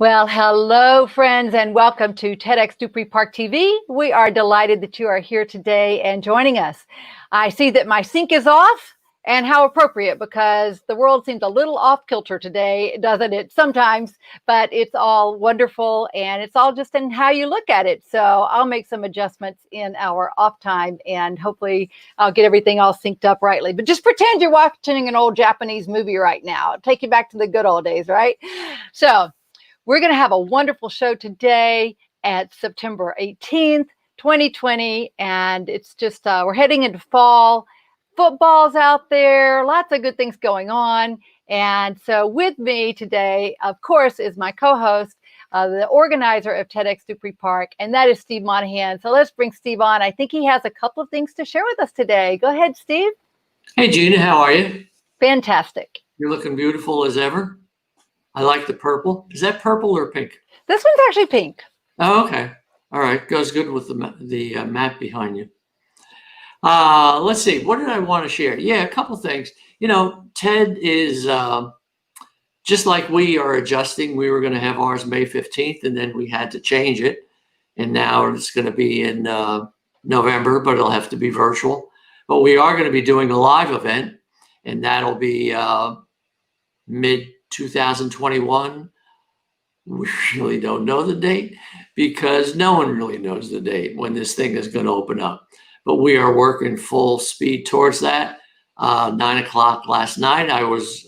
Well, hello, friends, and welcome to TEDxDupreePark TV. We are delighted that you are here today and joining us. I see that my sync is off, and how appropriate, because the world seems a little off kilter today, doesn't it? Sometimes, but it's all wonderful, and it's all just in how you look at it. So I'll make some adjustments in our off time, and hopefully I'll get everything all synced up rightly. But just pretend you're watching an old Japanese movie right now. It'll take you back to the good old days, right? So we're going to have a wonderful show today at September 18th, 2020. And it's just, we're heading into fall. Football's out there, lots of good things going on. And so with me today, of course, is my co-host, the organizer of TEDxDupreePark, and that is Steve Monahan. So let's bring Steve on. I think he has a couple of things to share with us today. Go ahead, Steve. Hey, Gina, how are you? Fantastic. You're looking beautiful as ever. I like the purple. Is that purple or pink? This one's actually pink. Oh, okay. All right. Goes good with the map behind you. Let's see. What did I want to share? Yeah, a couple things. You know, TED is just like we are adjusting. We were going to have ours May 15th, and then we had to change it. And now it's going to be in November, but it'll have to be virtual. But we are going to be doing a live event, and that'll be mid-2021. We really don't know the date because no one really knows the date when this thing is going to open up. But we are working full speed towards that. 9 o'clock last night, I was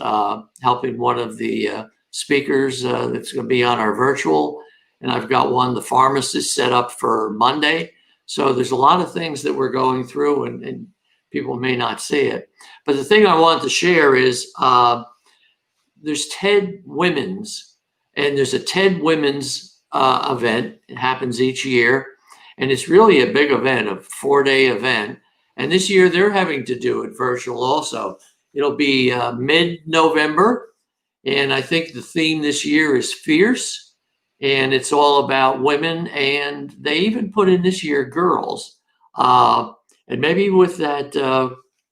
helping one of the speakers that's going to be on our virtual, and I've got one, the pharmacist, set up for Monday. So there's a lot of things that we're going through, and people may not see it. But the thing I want to share is there's TED Women's, and there's a TED Women's event. It happens each year, and it's really a big event, a 4-day event. And this year they're having to do it virtual also. It'll be mid-November, and I think the theme this year is fierce, and it's all about women, and they even put in this year girls. And maybe with that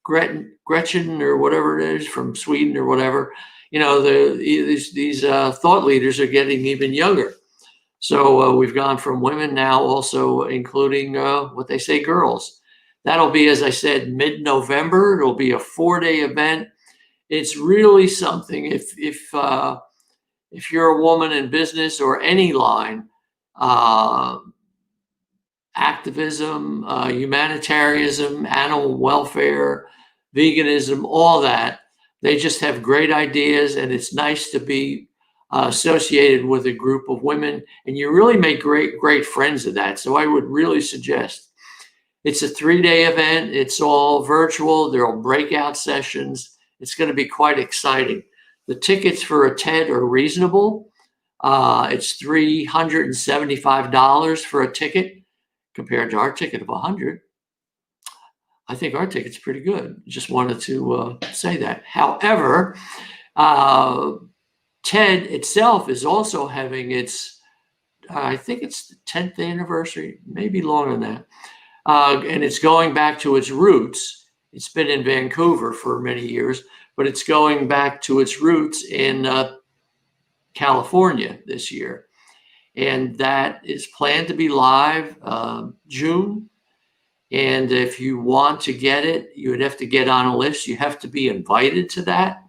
Gretchen or whatever it is from Sweden or whatever, you know, these thought leaders are getting even younger. So we've gone from women now also including what they say girls. That'll be, as I said, mid-November. It'll be a 4-day event. It's really something. If you're a woman in business or any line, activism, humanitarianism, animal welfare, veganism, all that. They just have great ideas, and it's nice to be associated with a group of women, and you really make great friends of that. So I would really suggest. It's a 3-day event. It's all virtual. There are breakout sessions. It's going to be quite exciting. The tickets for a TED are reasonable. It's $375 for a ticket compared to our ticket of $100. I think our ticket's pretty good. Just wanted to say that. However, TED itself is also having its, I think it's the 10th anniversary, maybe longer than that. And it's going back to its roots. It's been in Vancouver for many years, but it's going back to its roots in California this year. And that is planned to be live June. And if you want to get it, you would have to get on a list. You have to be invited to that.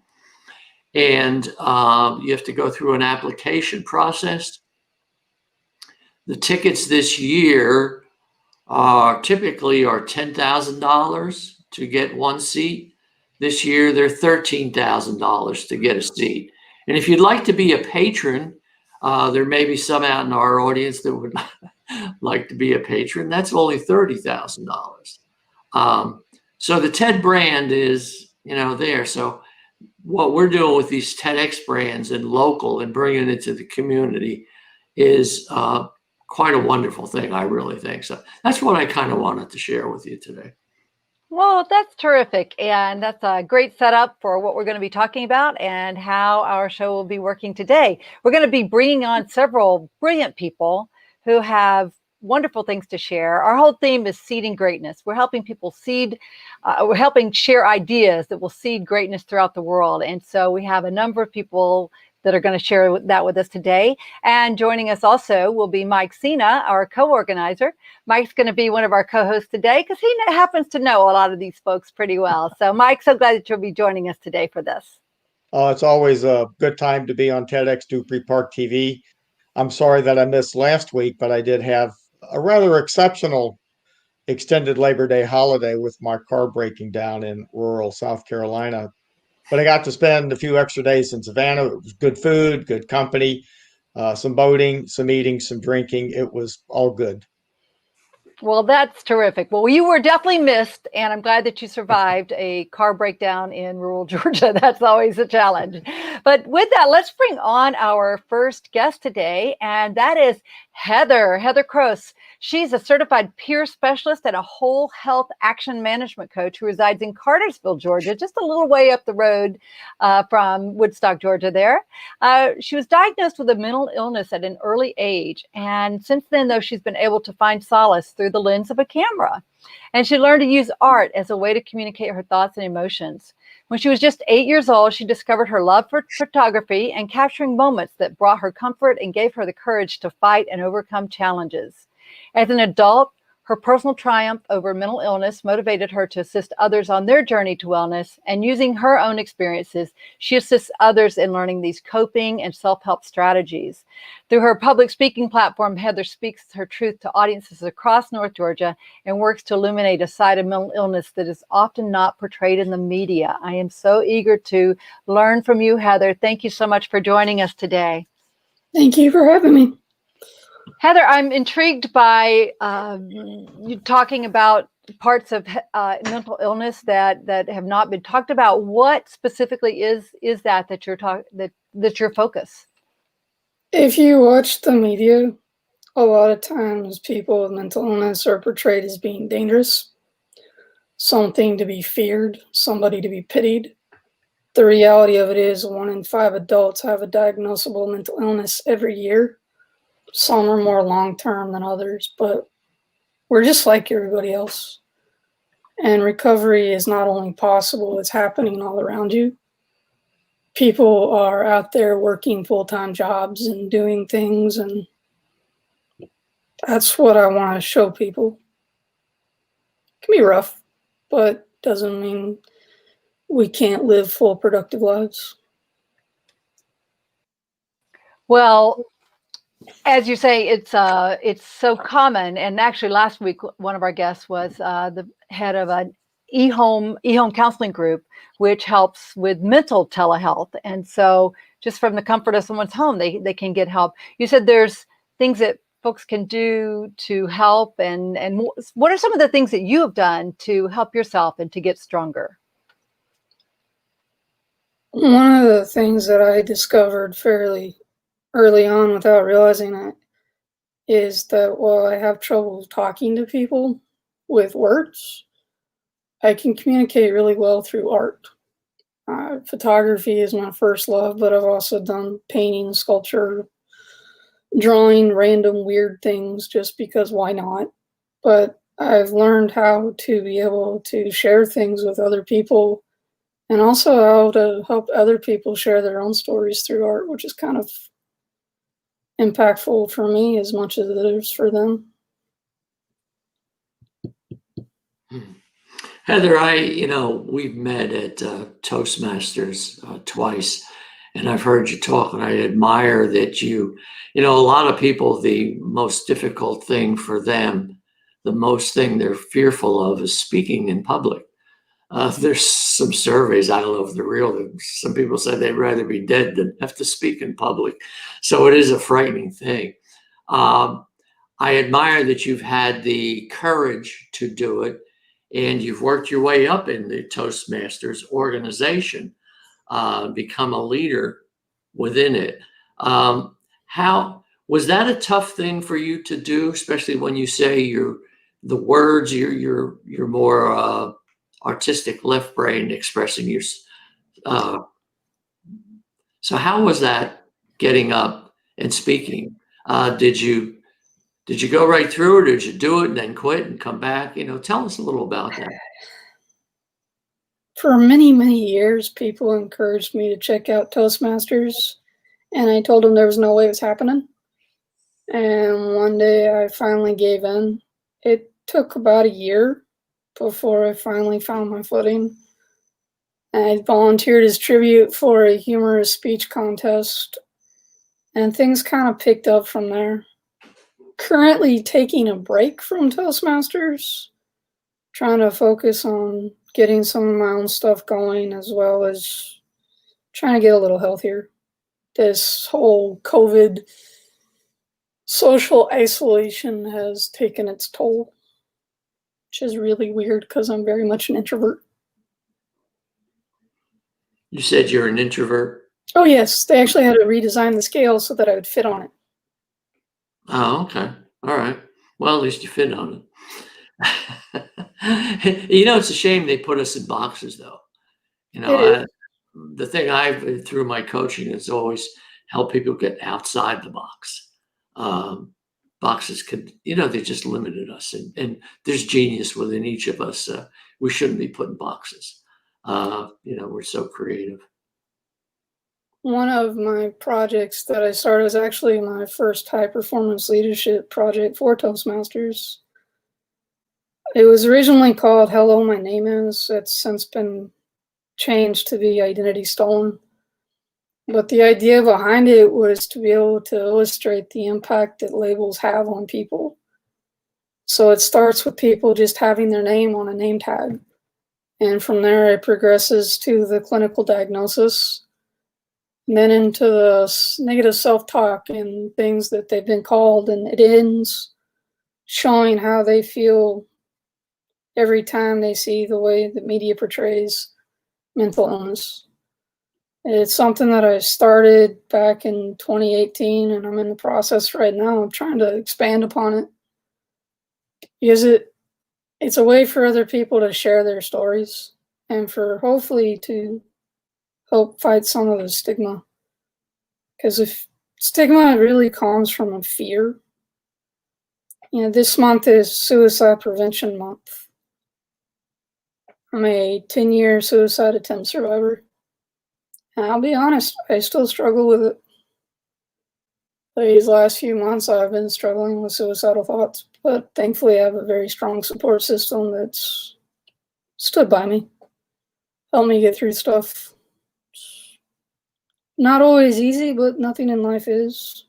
And you have to go through an application process. The tickets this year typically are $10,000 to get one seat. This year, they're $13,000 to get a seat. And if you'd like to be a patron, there may be some out in our audience that would like to be a patron. That's only $30,000. So the TED brand is, you know, there. So what we're doing with these TEDx brands and local and bringing it to the community is quite a wonderful thing, I really think. So that's what I kind of wanted to share with you today. Well, that's terrific. And that's a great setup for what we're going to be talking about and how our show will be working today. We're going to be bringing on several brilliant people who have wonderful things to share. Our whole theme is seeding greatness. We're helping people seed, we're helping share ideas that will seed greatness throughout the world. And so we have a number of people that are going to share that with us today. And joining us also will be Mike Sena, our co-organizer. Mike's going to be one of our co-hosts today because he happens to know a lot of these folks pretty well. So Mike, so glad that you'll be joining us today for this. It's always a good time to be on TEDxDupreePark TV. I'm sorry that I missed last week, but I did have a rather exceptional extended Labor Day holiday with my car breaking down in rural South Carolina. But I got to spend a few extra days in Savannah. It was good food, good company, some boating, some eating, some drinking. It was all good. Well, that's terrific. Well, you were definitely missed, and I'm glad that you survived a car breakdown in rural Georgia. That's always a challenge. But with that, let's bring on our first guest today, and that is Heather Cross. She's a certified peer specialist and a whole health action management coach who resides in Cartersville, Georgia, just a little way up the road from Woodstock, Georgia there. She was diagnosed with a mental illness at an early age, and since then, though, she's been able to find solace through the lens of a camera. And she learned to use art as a way to communicate her thoughts and emotions. When she was just 8 years old, she discovered her love for photography and capturing moments that brought her comfort and gave her the courage to fight and overcome challenges. As an adult, her personal triumph over mental illness motivated her to assist others on their journey to wellness, and using her own experiences, she assists others in learning these coping and self-help strategies. Through her public speaking platform, Heather speaks her truth to audiences across North Georgia and works to illuminate a side of mental illness that is often not portrayed in the media. I am so eager to learn from you, Heather. Thank you so much for joining us today. Thank you for having me. Heather, I'm intrigued by you talking about parts of mental illness that have not been talked about. What specifically is that that's your focus? If you watch the media, a lot of times people with mental illness are portrayed as being dangerous, something to be feared, somebody to be pitied. The reality of it is 1 in 5 adults have a diagnosable mental illness every year. Some are more long-term than others, but we're just like everybody else. And recovery is not only possible, it's happening all around you. People are out there working full-time jobs and doing things, and that's what I want to show people. It can be rough, but doesn't mean we can't live full, productive lives. Well, as you say, it's so common. And actually, last week, one of our guests was the head of an e-home counseling group, which helps with mental telehealth. And so just from the comfort of someone's home, they can get help. You said there's things that folks can do to help. And what are some of the things that you have done to help yourself and to get stronger? One of the things that I discovered fairly early on without realizing it is that while I have trouble talking to people with words, I can communicate really well through art. Photography is my first love, but I've also done painting, sculpture, drawing random weird things just because why not? But I've learned how to be able to share things with other people and also how to help other people share their own stories through art, which is kind of impactful for me as much as it is for them. Heather, we've met at Toastmasters twice, and I've heard you talk, and I admire that a lot of people, the most difficult thing for them, the most thing they're fearful of is speaking in public. There's some surveys, I don't know if they're real, some people say they'd rather be dead than have to speak in public. So it is a frightening thing. I admire that you've had the courage to do it, and you've worked your way up in the Toastmasters organization, become a leader within it. How was that a tough thing for you to do, especially when you say you're more artistic left brain expressing your so how was that getting up and speaking? Did you go right through, or did you do it and then quit and come back? Tell us a little about that. For many, many years, people encouraged me to check out Toastmasters, And I told him there was no way it was happening. And one day I finally gave in. It took about a year before I finally found my footing. I volunteered as tribute for a humorous speech contest, and things kind of picked up from there. Currently taking a break from Toastmasters, trying to focus on getting some of my own stuff going, as well as trying to get a little healthier. This whole COVID social isolation has taken its toll, which is really weird because I'm very much an introvert. You said you're an introvert? Oh, yes. They actually had to redesign the scale so that I would fit on it. Oh, okay. All right. Well, at least you fit on it. You know, it's a shame they put us in boxes, though. You know, the thing I've, through my coaching, is always help people get outside the box. Boxes could, you know, they just limited us, and there's genius within each of us. We shouldn't be put in boxes. You know, we're so creative. One of my projects that I started was actually my first high-performance leadership project for Toastmasters. It was originally called Hello, My Name Is. It's since been changed to be Identity Stolen. But the idea behind it was to be able to illustrate the impact that labels have on people. So it starts with people just having their name on a name tag. And from there, it progresses to the clinical diagnosis, and then into the negative self-talk and things that they've been called, and it ends showing how they feel every time they see the way the media portrays mental illness. It's something that I started back in 2018, and I'm in the process right now of trying to expand upon it. Because it's a way for other people to share their stories, and for hopefully to help fight some of the stigma. Because if stigma really comes from a fear, you know, this month is Suicide Prevention Month. I'm a 10-year suicide attempt survivor. And I'll be honest, I still struggle with it. These last few months, I've been struggling with suicidal thoughts, but thankfully I have a very strong support system that's stood by me, helped me get through stuff. It's not always easy, but nothing in life is.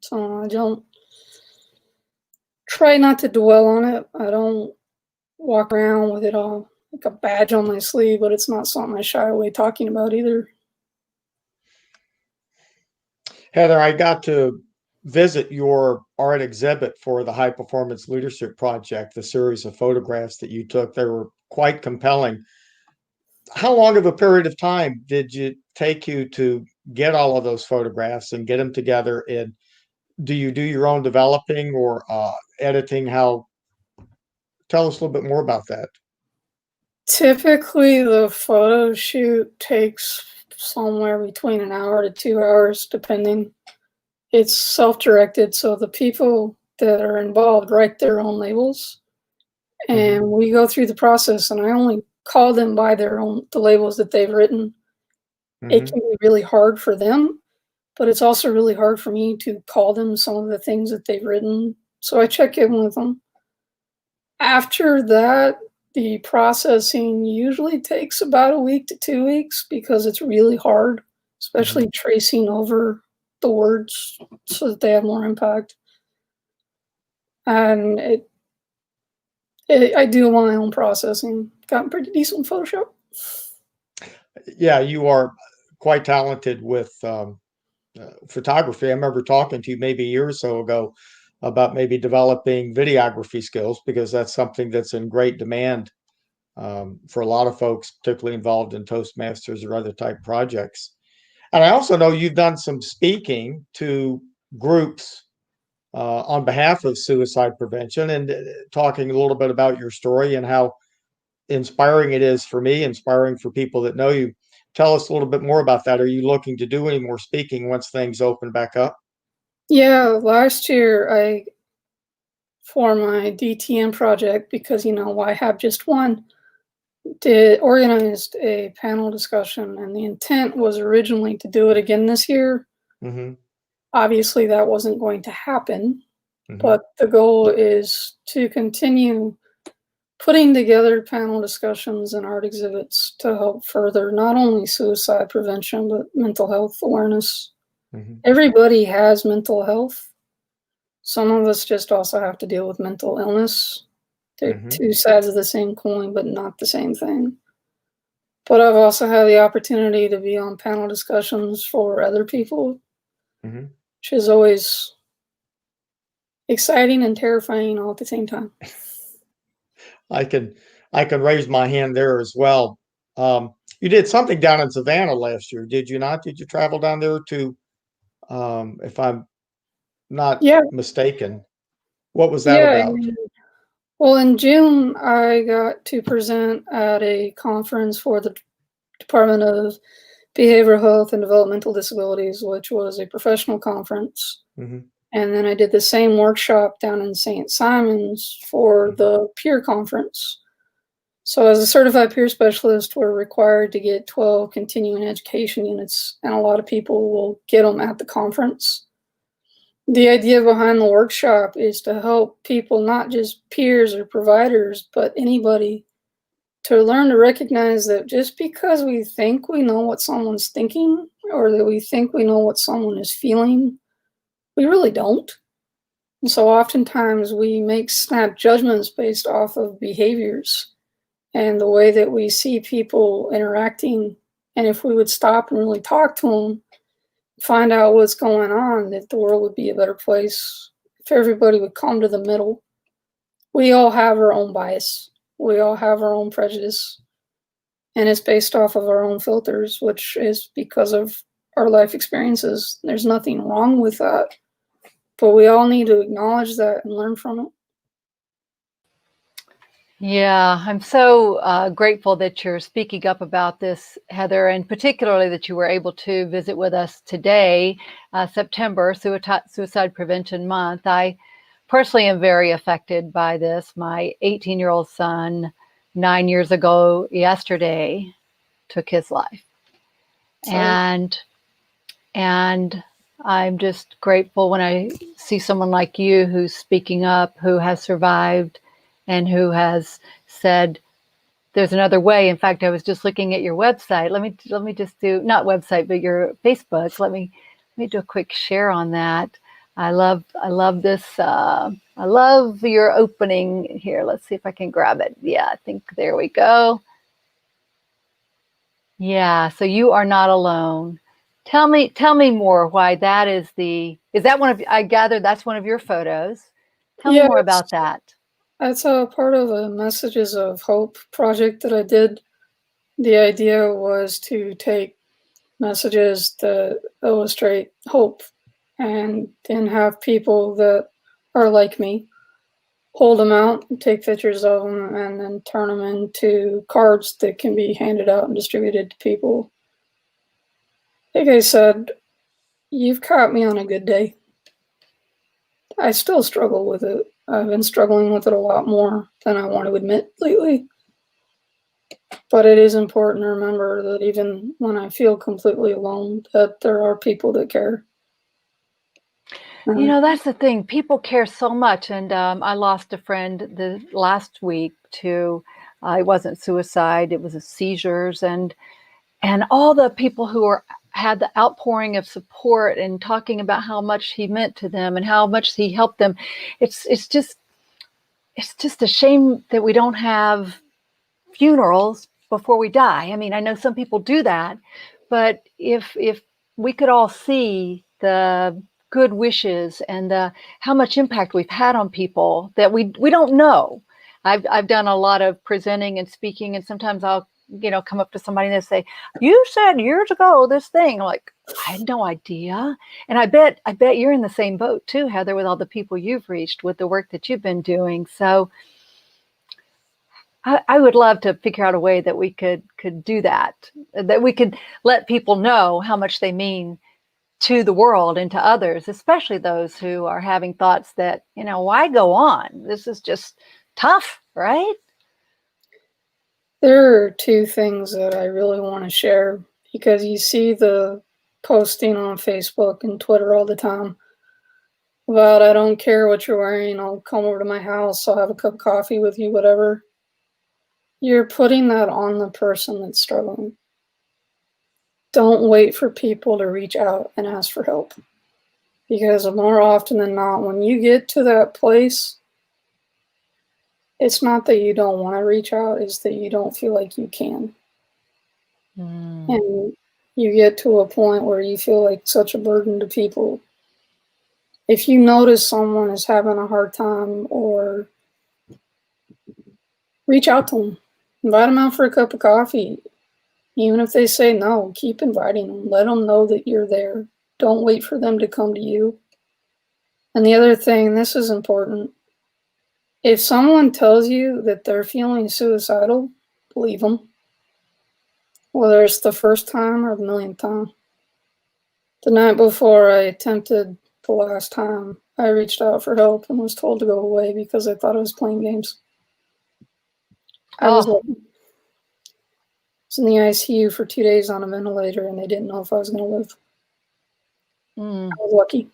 So I don't try not to dwell on it. I don't walk around with it all like a badge on my sleeve, but it's not something I shy away talking about either. Heather, I got to visit your art exhibit for the High Performance Leadership Project, the series of photographs that you took. They were quite compelling. How long of a period of time did it take you to get all of those photographs and get them together? And do you do your own developing or editing? Tell us a little bit more about that. Typically, the photo shoot takes somewhere between an hour to 2 hours, depending. It's self-directed, so the people that are involved write their own labels, and we go through the process, and I only call them by the labels that they've written. It can be really hard for them, but it's also really hard for me to call them some of the things that they've written, so I check in with them. After that, the processing usually takes about a week to 2 weeks because it's really hard, especially tracing over the words so that they have more impact. And I do my own processing. Gotten pretty decent Photoshop. Yeah, you are quite talented with photography. I remember talking to you maybe a year or so ago about maybe developing videography skills, because that's something that's in great demand for a lot of folks, particularly involved in Toastmasters or other type projects. And I also know you've done some speaking to groups on behalf of suicide prevention, and talking a little bit about your story and how inspiring it is for me, inspiring for people that know you. Tell us a little bit more about that. Are you looking to do any more speaking once things open back up? Yeah, last year for my DTM project, because, you know, why have just one? organized a panel discussion, and the intent was originally to do it again this year. Mm-hmm. Obviously, that wasn't going to happen, Mm-hmm. but the goal is to continue putting together panel discussions and art exhibits to help further not only suicide prevention, but mental health awareness. Mm-hmm. Everybody has mental health. Some of us just also have to deal with mental illness. They're Mm-hmm. two sides of the same coin, but not the same thing. But I've also had the opportunity to be on panel discussions for other people, Mm-hmm. which is always exciting and terrifying all at the same time. I can raise my hand there as well. You did something down in Savannah last year, did you not? Did you travel down there to, if I'm not Yeah, mistaken? What was that yeah. about? Well, in June, I got to present at a conference for the Department of Behavioral Health and Developmental Disabilities, which was a professional conference. Mm-hmm. And then I did the same workshop down in St. Simons for the peer conference. So as a certified peer specialist, we're required to get 12 continuing education units, and a lot of people will get them at the conference. The idea behind the workshop is to help people, not just peers or providers, but anybody, to learn to recognize that just because we think we know what someone's thinking or that we think we know what someone is feeling, we really don't. And so oftentimes we make snap judgments based off of behaviors and the way that we see people interacting. And if we would stop and really talk to them, find out what's going on, that the world would be a better place if everybody would come to the middle. We all have our own bias. We all have our own prejudice. And it's based off of our own filters, which is because of our life experiences. There's nothing wrong with that. But we all need to acknowledge that and learn from it. Yeah, I'm so grateful that you're speaking up about this, Heather, and particularly that you were able to visit with us today, September, Suicide Prevention Month. I personally am very affected by this. My 18-year-old son, 9 years ago yesterday, took his life. Sorry. And I'm just grateful when I see someone like you who's speaking up, who has survived, and who has said there's another way. In fact, I was just looking at your website. Let me just do, not website, but your Facebook. Let me do a quick share on that. I love this. I love your opening here. Let's see if I can grab it. Yeah, I think there we go. Yeah, so you are not alone. Tell me more why that is that one of, I gather that's one of your photos. Tell me Yeah, more about that. that's a part of a Messages of Hope project that I did. The idea was to take messages that illustrate hope and then have people that are like me hold them out and take pictures of them and then turn them into cards that can be handed out and distributed to people. Like I said, you've caught me on a good day. I still struggle with it. I've been struggling with it a lot more than I want to admit lately. But it is important to remember that even when I feel completely alone, that there are people that care. You know, that's the thing. People care so much. And I lost a friend the last week to, it wasn't suicide, it was a seizures. And all the people who had the outpouring of support and talking about how much he meant to them and how much he helped them. It's just a shame that we don't have funerals before we die. I mean, I know some people do that, but if we could all see the good wishes and how much impact we've had on people that we don't know. I've done a lot of presenting and speaking, and sometimes I'll come up to somebody and they say, "You said years ago this thing." I'm like, I had no idea. And I bet you're in the same boat too, Heather, with all the people you've reached with the work that you've been doing. So I would love to figure out a way that we could do that we could let people know how much they mean to the world and to others, especially those who are having thoughts that, why go on? This is just tough, right? There are two things that I really want to share, because you see the posting on Facebook and Twitter all the time about, I don't care what you're wearing, I'll come over to my house, I'll have a cup of coffee with you, whatever. You're putting that on the person that's struggling. Don't wait for people to reach out and ask for help. Because more often than not, when you get to that place, it's not that you don't want to reach out, it's that you don't feel like you can. And you get to a point where you feel like such a burden to people. If you notice someone is having a hard time, or reach out to them, invite them out for a cup of coffee. Even if they say no, keep inviting them. Let them know that you're there. Don't wait for them to come to you. And the other thing, this is important. If someone tells you that they're feeling suicidal, believe them. Whether it's the first time or the millionth time. The night before I attempted the last time, I reached out for help and was told to go away because I thought I was playing games. I was in the ICU for 2 days on a ventilator, and they didn't know if I was going to live. I was lucky.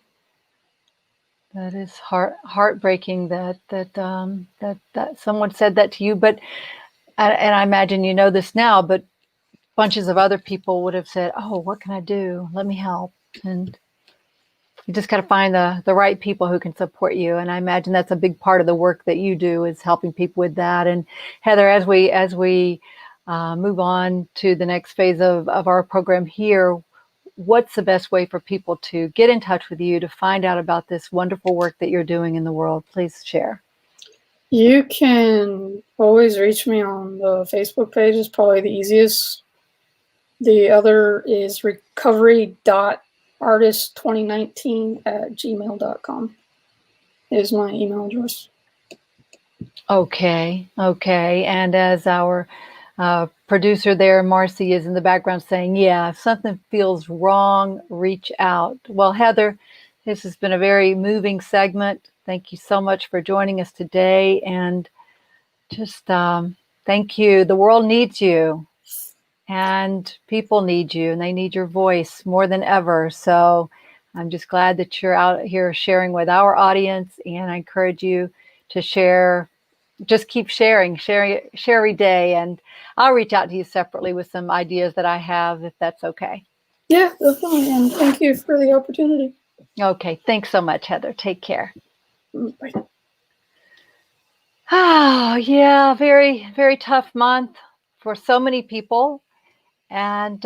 That is heartbreaking that someone said that to you. But and I imagine you know this now, but bunches of other people would have said, "Oh, what can I do? Let me help." And you just got to find the right people who can support you. And I imagine that's a big part of the work that you do, is helping people with that. And Heather, as we move on to the next phase of our program here, what's the best way for people to get in touch with you to find out about this wonderful work that you're doing in the world? Please share. You can always reach me on the Facebook page, is probably the easiest. The other is recovery.artist2019@gmail.com is my email address. Okay. And as our producer there, Marcy, is in the background saying, yeah, if something feels wrong, reach out. Well, Heather, this has been a very moving segment. Thank you so much for joining us today. And just thank you. The world needs you, and people need you, and they need your voice more than ever. So I'm just glad that you're out here sharing with our audience, and I encourage you to share. Just keep share every day, and I'll reach out to you separately with some ideas that I have, if that's okay. Yeah, definitely. And thank you for the opportunity. Okay, thanks so much, Heather. Take care. Bye. Oh, yeah, very, very tough month for so many people. And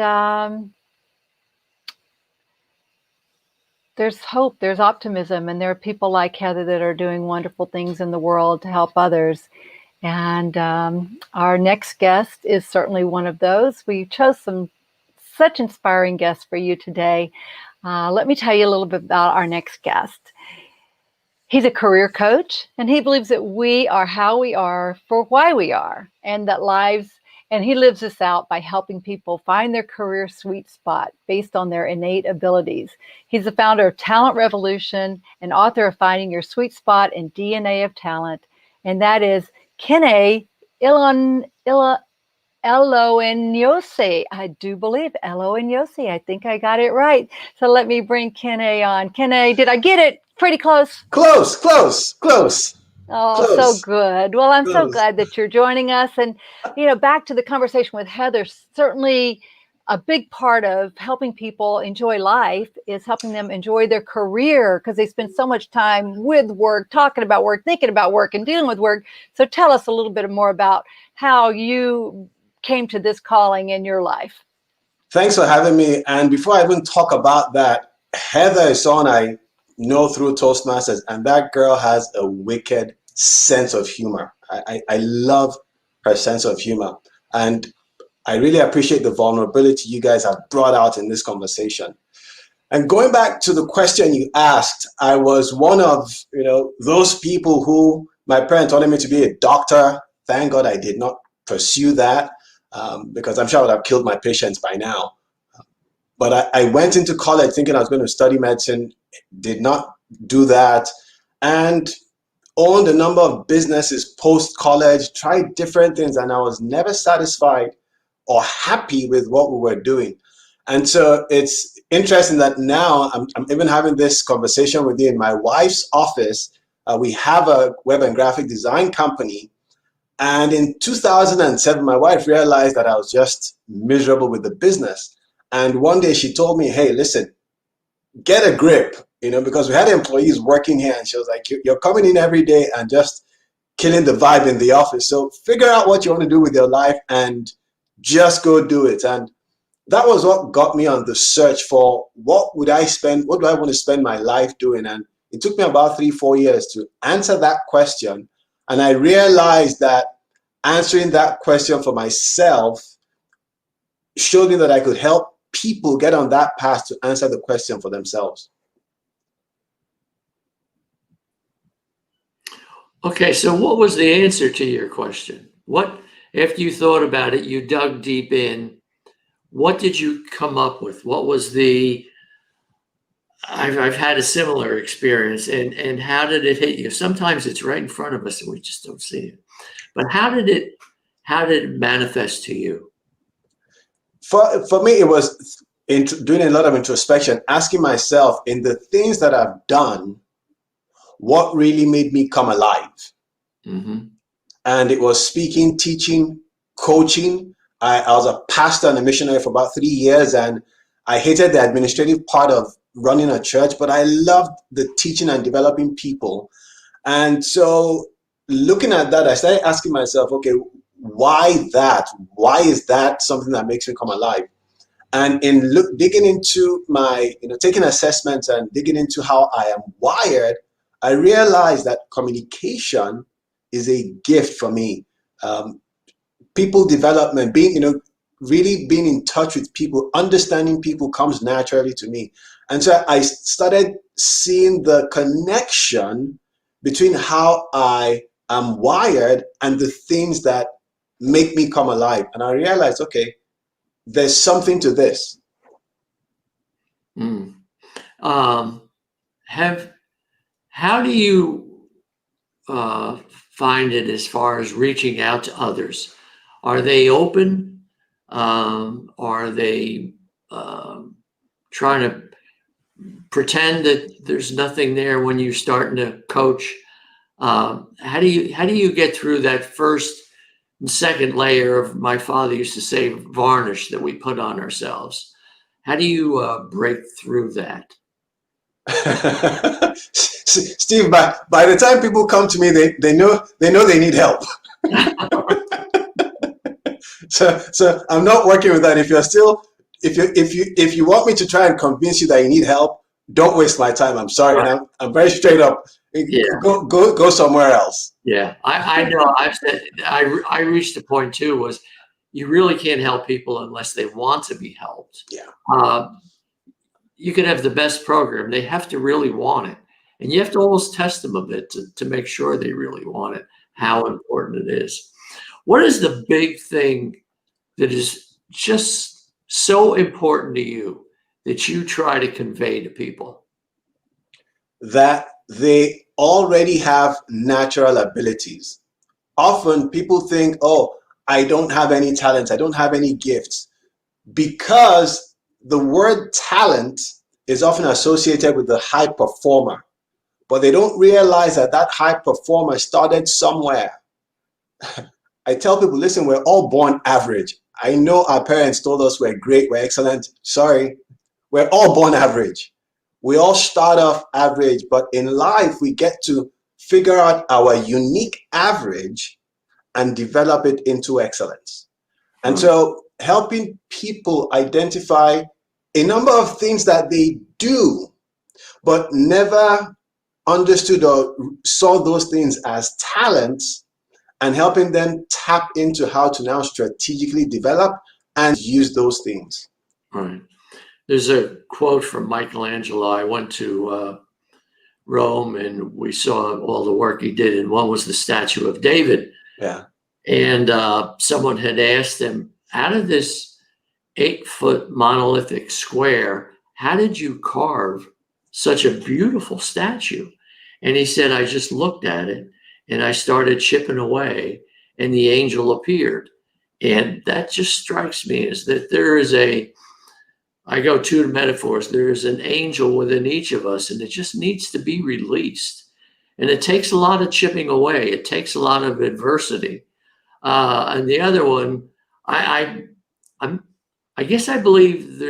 there's hope, there's optimism, and there are people like Heather that are doing wonderful things in the world to help others. And our next guest is certainly one of those. We chose such inspiring guests for you today. Let me tell you a little bit about our next guest. He's a career coach, and he believes that we are how we are for why we are, and he lives this out by helping people find their career sweet spot based on their innate abilities. He's the founder of Talent Revolution and author of Finding Your Sweet Spot and DNA of Talent, and that is Kene Eloinyose. I do believe Eloinyose. I think I got it right. So let me bring Kene on. Kene, did I get it pretty close? Close. Oh, Close. so good. Well, I'm so Close. glad that you're joining us. And, back to the conversation with Heather, certainly a big part of helping people enjoy life is helping them enjoy their career, because they spend so much time with work, talking about work, thinking about work, and dealing with work. So tell us a little bit more about how you came to this calling in your life. Thanks for having me. And before I even talk about that, Heather is someone I know through Toastmasters, and that girl has a wicked sense of humor. I love her sense of humor. And I really appreciate the vulnerability you guys have brought out in this conversation. And going back to the question you asked, I was one of those people who my parents wanted me to be a doctor. Thank God I did not pursue that, because I'm sure I would have killed my patients by now. But I went into college thinking I was going to study medicine, did not do that. And owned a number of businesses post-college, tried different things, and I was never satisfied or happy with what we were doing. And so it's interesting that now I'm even having this conversation with you in my wife's office. We have a web and graphic design company. And in 2007, my wife realized that I was just miserable with the business. And one day she told me, hey, listen, get a grip, because we had employees working here. And she was like, you're coming in every day and just killing the vibe in the office. So figure out what you want to do with your life and just go do it. And that was what got me on the search for what do I want to spend my life doing? And it took me about 3-4 years to answer that question. And I realized that answering that question for myself showed me that I could help people get on that path to answer the question for themselves. Okay, so what was the answer to your question? What, after you thought about it, you dug deep in, what did you come up with? What was I've had a similar experience, and how did it hit you? Sometimes it's right in front of us and we just don't see it. But how did it manifest to you? For me, it was doing a lot of introspection, asking myself, in the things that I've done, what really made me come alive? Mm-hmm. And it was speaking, teaching, coaching. I was a pastor and a missionary for about 3 years, and I hated the administrative part of running a church, but I loved the teaching and developing people. And so looking at that, I started asking myself, okay, why that? Why is that something that makes me come alive? And in digging into my, taking assessments and digging into how I am wired, I realized that communication is a gift for me. People development, really being in touch with people, understanding people comes naturally to me. And so I started seeing the connection between how I am wired and the things that make me come alive. And I realized, okay, there's something to this. Mm. How do you find it as far as reaching out to others? Are they open? Are they trying to pretend that there's nothing there when you're starting to coach? How do you get through that first and second layer of, my father used to say, varnish that we put on ourselves? How do you break through that? Steve, by the time people come to me, they know they need help. So I'm not working with that. If you want me to try and convince you that you need help, don't waste my time. I'm sorry, right. And I'm very straight up. Yeah. Go somewhere else. Yeah, I know. I've said I reached a point too, was you really can't help people unless they want to be helped. Yeah. You could have the best program. They have to really want it. And you have to almost test them a bit to make sure they really want it, how important it is. What is the big thing that is just so important to you that you try to convey to people? That they already have natural abilities. Often people think, oh, I don't have any talents, I don't have any gifts, because the word talent is often associated with the high performer, but they don't realize that that high performer started somewhere. I tell people, listen, we're all born average. I know our parents told us we're great, we're excellent. Sorry, we're all born average. We all start off average, but in life, we get to figure out our unique average and develop it into excellence. And so helping people identify a number of things that they do, but never understood or saw those things as talents, and helping them tap into how to now strategically develop and use those things. Right. There's a quote from Michelangelo. I went to Rome and we saw all the work he did, and one was the statue of David. Yeah. And someone had asked him, out of this 8-foot monolithic square, how did you carve such a beautiful statue? And he said, I just looked at it and I started chipping away and the angel appeared. And that just strikes me as that there is I go to the metaphors, there is an angel within each of us and it just needs to be released. And it takes a lot of chipping away. It takes a lot of adversity. And the other one, I guess I believe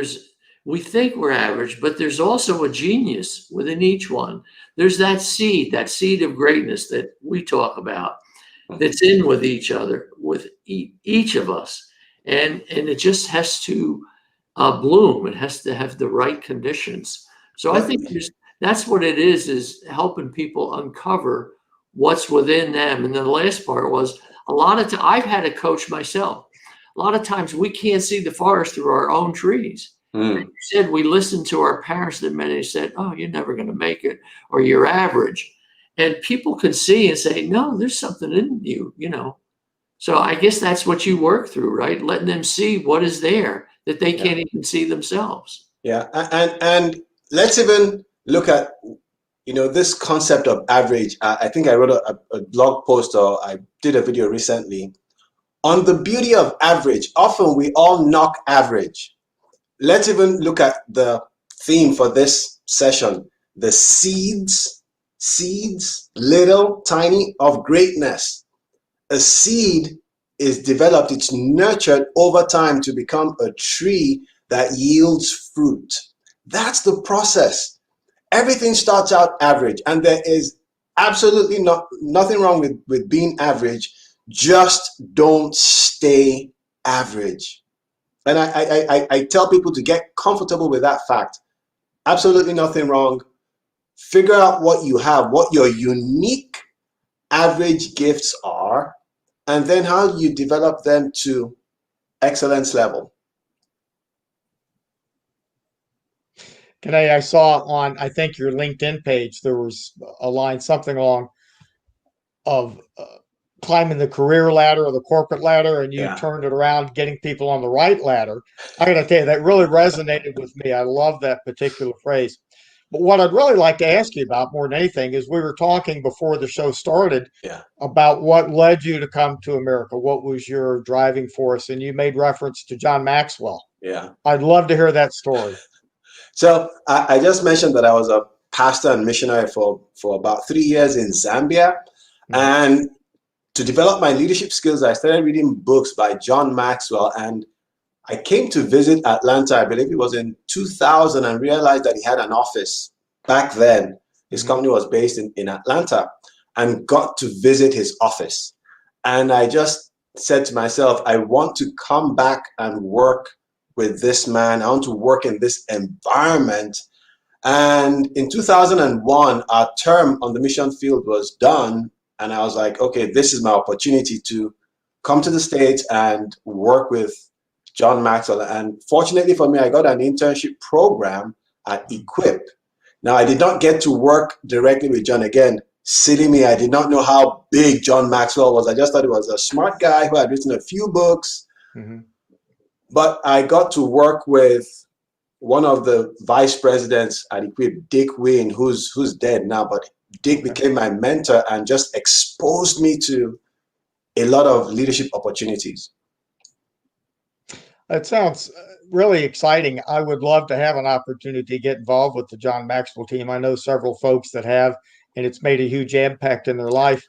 we think we're average, but there's also a genius within each one. There's that seed of greatness that we talk about that's in with each other, with each of us. And it just has to bloom. It has to have the right conditions. So I think that's what it is helping people uncover what's within them. And then the last part was I've had a coach myself. A lot of times we can't see the forest through our own trees. And you said we listened to our parents that many said, oh, you're never going to make it, or you're average. And people can see and say, no, there's something in you, So I guess that's what you work through, right? Letting them see what is there that they can't even see themselves. Yeah. And let's even look at, this concept of average. I think I wrote a blog post or I did a video recently on the beauty of average. Often we all knock average. Let's even look at the theme for this session, the seeds, little, tiny, of greatness. A seed is developed, it's nurtured over time to become a tree that yields fruit. That's the process. Everything starts out average, and there is absolutely nothing wrong with being average. Just don't stay average. And I tell people to get comfortable with that fact. Absolutely nothing wrong. Figure out what you have, what your unique average gifts are, and then how you develop them to excellence level. Today I saw on, I think, your LinkedIn page, there was a line, something along of climbing the career ladder or the corporate ladder, and you turned it around, getting people on the right ladder. I got to tell you, that really resonated with me. I love that particular phrase. But what I'd really like to ask you about more than anything is we were talking before the show started about what led you to come to America. What was your driving force? And you made reference to John Maxwell. Yeah. I'd love to hear that story. So I just mentioned that I was a pastor and missionary for about 3 years in Zambia. Mm-hmm. And to develop my leadership skills, I started reading books by John Maxwell. And I came to visit Atlanta, I believe it was in 2000, and realized that he had an office back then. His company was based in Atlanta, and got to visit his office. And I just said to myself, I want to come back and work with this man. I want to work in this environment. And in 2001, our term on the mission field was done. And I was like, okay, this is my opportunity to come to the States and work with John Maxwell. And fortunately for me, I got an internship program at Equip. Now, I did not get to work directly with John. Again, silly me, I did not know how big John Maxwell was. I just thought he was a smart guy who had written a few books. Mm-hmm. But I got to work with one of the vice presidents at Equip, Dick Wynn, who's dead now, but Dick became my mentor and just exposed me to a lot of leadership opportunities. It sounds really exciting. I would love to have an opportunity to get involved with the John Maxwell team. I know several folks that have, and it's made a huge impact in their life.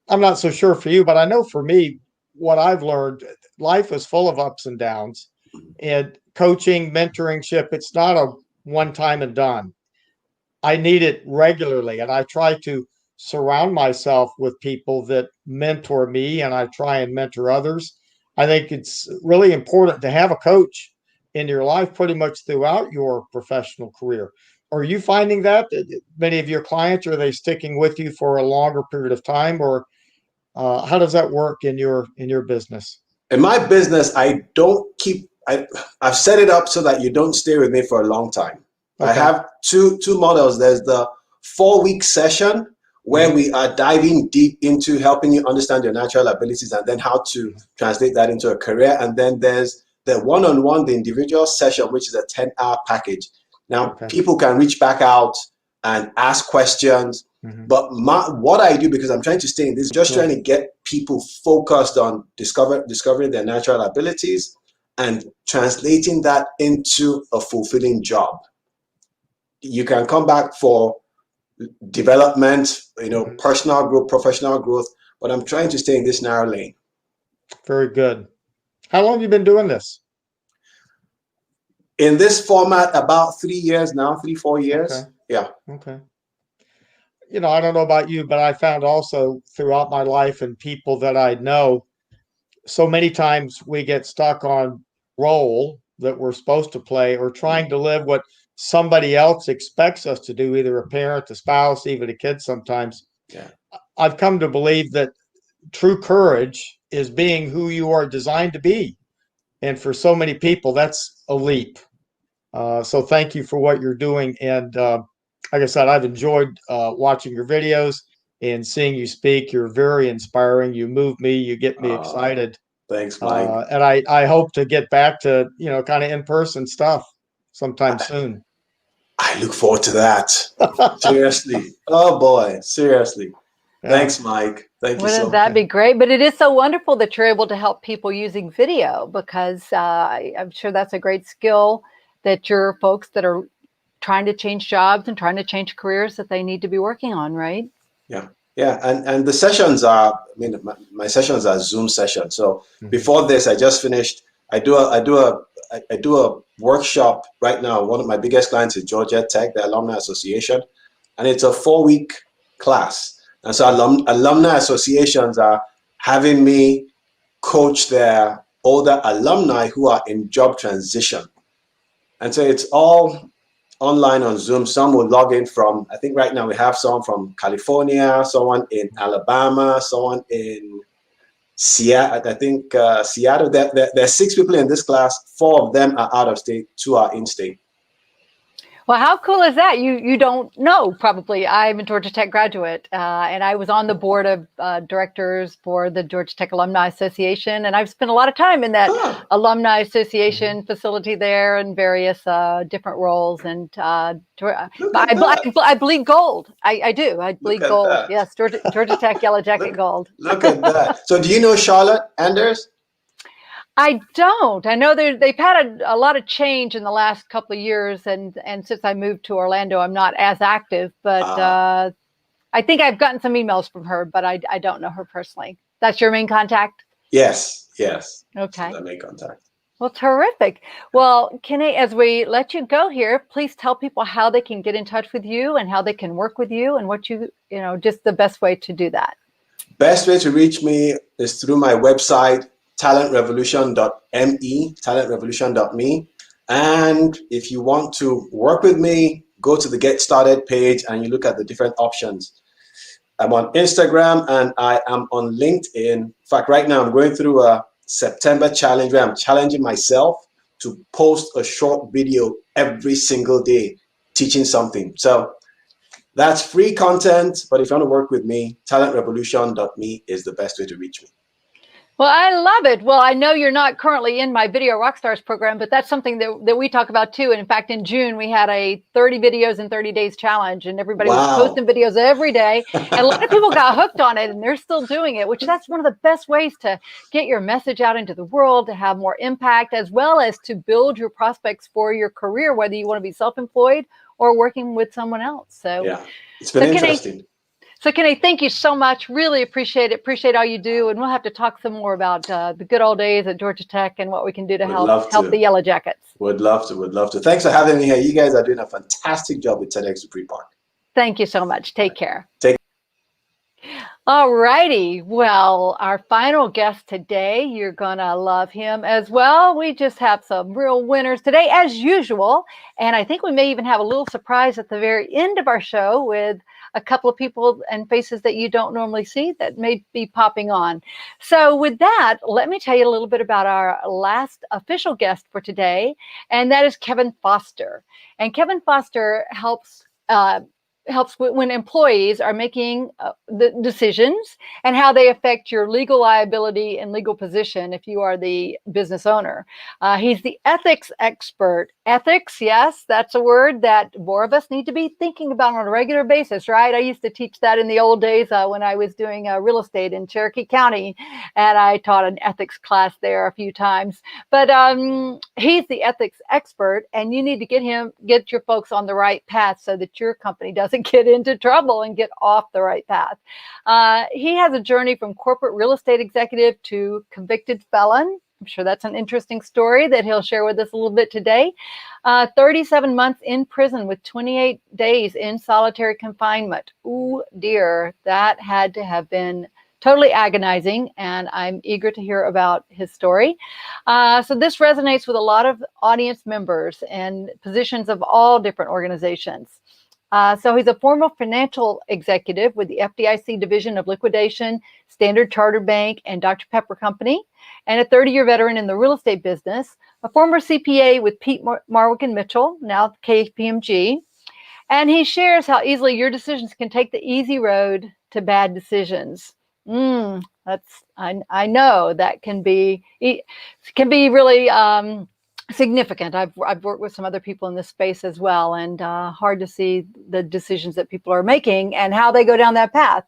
I'm not so sure for you, but I know for me, what I've learned, life is full of ups and downs. And coaching, mentoringship, it's not a one time and done. I need it regularly, and I try to surround myself with people that mentor me, and I try and mentor others. I think it's really important to have a coach in your life pretty much throughout your professional career. Are you finding that many of your clients, are they sticking with you for a longer period of time, or how does that work in your business? In my business, I've set it up so that you don't stay with me for a long time. Okay. I have two models. There's the 4-week session where we are diving deep into helping you understand your natural abilities and then how to translate that into a career. And then there's the one-on-one, the individual session, which is a 10-hour package. Now, people can reach back out and ask questions. But what I do, because I'm trying to stay in this, just trying to get people focused on discovering their natural abilities and translating that into a fulfilling job. You can come back for development, personal growth, professional growth, but I'm trying to stay in this narrow lane. Very good. How long have you been doing this? In this format, about 3 years now, 4 years. Okay. Yeah. Okay. I don't know about you, but I found also throughout my life and people that I know, so many times we get stuck on role that we're supposed to play or trying to live what somebody else expects us to do, either a parent, a spouse, even a kid sometimes. Yeah. I've come to believe that true courage is being who you are designed to be. And for so many people, that's a leap. So thank you for what you're doing. And like I said, I've enjoyed watching your videos and seeing you speak. You're very inspiring. You move me. You get me excited. Thanks, Mike. And I hope to get back to, kind of in-person stuff sometime soon. I look forward to that. Seriously. Oh, boy. Seriously. Yeah. Thanks, Mike. Thank you so much. That'd be great. But it is so wonderful that you're able to help people using video, because I'm sure that's a great skill that your folks that are trying to change jobs and trying to change careers that they need to be working on, right? Yeah. Yeah. And the sessions are, my sessions are Zoom sessions. So before this, I just finished, I do a workshop right now. One of my biggest clients is Georgia Tech, the Alumni Association, and it's a 4-week class. And so alumni associations are having me coach their older alumni who are in job transition. And so it's all online on Zoom. Some will log in from, I think right now we have someone from California, someone in Alabama, someone in Seattle. I think Seattle. There are 6 people in this class. 4 of them are out of state, 2 are in state. Well, how cool is that? You don't know, probably. I'm a Georgia Tech graduate, and I was on the board of directors for the Georgia Tech Alumni Association, and I've spent a lot of time in that Alumni Association facility there in various different roles. And I bleed gold. I do. I bleed gold. That. Yes, Georgia Tech Yellow Jacket gold. Look at that. So do you know Charlotte Anders? I don't. I know they've had a lot of change in the last couple of years, and since I moved to Orlando, I'm not as active. But I think I've gotten some emails from her, but I don't know her personally. That's your main contact? Yes. Okay. My main contact. Well, terrific. Well, Kenny, as we let you go here, please tell people how they can get in touch with you and how they can work with you, and what just the best way to do that. Best way to reach me is through my website, talentrevolution.me. And if you want to work with me, go to the Get Started page and you look at the different options. I'm on Instagram and I am on LinkedIn. In fact, right now I'm going through a September challenge where I'm challenging myself to post a short video every single day teaching something. So that's free content, but if you want to work with me, talentrevolution.me is the best way to reach me. Well, I love it. Well, I know you're not currently in my Video Rockstars program, but that's something that we talk about too. And in fact, in June, we had a 30 videos in 30 days challenge, and everybody was posting videos every day. And a lot of people got hooked on it, and they're still doing it, which that's one of the best ways to get your message out into the world, to have more impact, as well as to build your prospects for your career, whether you want to be self-employed or working with someone else. So yeah, it's been interesting. So Kenny, thank you so much. Really appreciate it. Appreciate all you do. And we'll have to talk some more about the good old days at Georgia Tech and what we can do to help the Yellow Jackets. Would love to. Thanks for having me here. You guys are doing a fantastic job with TEDxDupreePark. Thank you so much. Take care. All righty. Well, our final guest today, you're going to love him as well. We just have some real winners today, as usual. And I think we may even have a little surprise at the very end of our show with a couple of people and faces that you don't normally see that may be popping on. So with that, let me tell you a little bit about our last official guest for today, and that is Kevin Foster. And Kevin Foster helps helps when employees are making the decisions and how they affect your legal liability and legal position if you are the business owner. He's the ethics expert. Ethics, yes, that's a word that more of us need to be thinking about on a regular basis, right? I used to teach that in the old days when I was doing real estate in Cherokee County, and I taught an ethics class there a few times. But he's the ethics expert, and you need to get your folks on the right path so that your company doesn't get into trouble and get off the right path. He has a journey from corporate real estate executive to convicted felon. I'm sure that's an interesting story that he'll share with us a little bit today. 37 months in prison with 28 days in solitary confinement. Ooh, dear, that had to have been totally agonizing, and I'm eager to hear about his story. So this resonates with a lot of audience members and positions of all different organizations. So he's a former financial executive with the FDIC Division of Liquidation, Standard Chartered Bank, and Dr. Pepper Company, and a 30-year veteran in the real estate business, a former CPA with Peat Marwick and Mitchell, now KPMG. And he shares how easily your decisions can take the easy road to bad decisions. I know that can be really significant. I've worked with some other people in this space as well, and hard to see the decisions that people are making and how they go down that path.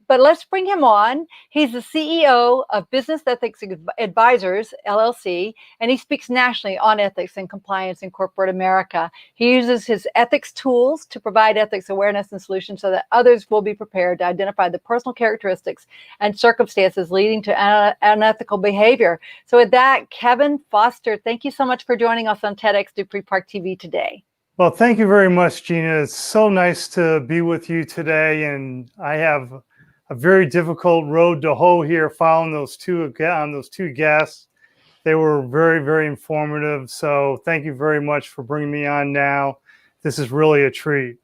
But let's bring him on. He's the CEO of Business Ethics Advisors, LLC, and he speaks nationally on ethics and compliance in corporate America. He uses his ethics tools to provide ethics awareness and solutions so that others will be prepared to identify the personal characteristics and circumstances leading to unethical behavior. So with that, Kevin Foster, thank you so much for joining us on TEDxDupreePark TV today. Well, thank you very much, Gina. It's so nice to be with you today, and I have a very difficult road to hoe here following those two guests. They were very, very informative. So thank you very much for bringing me on now. This is really a treat.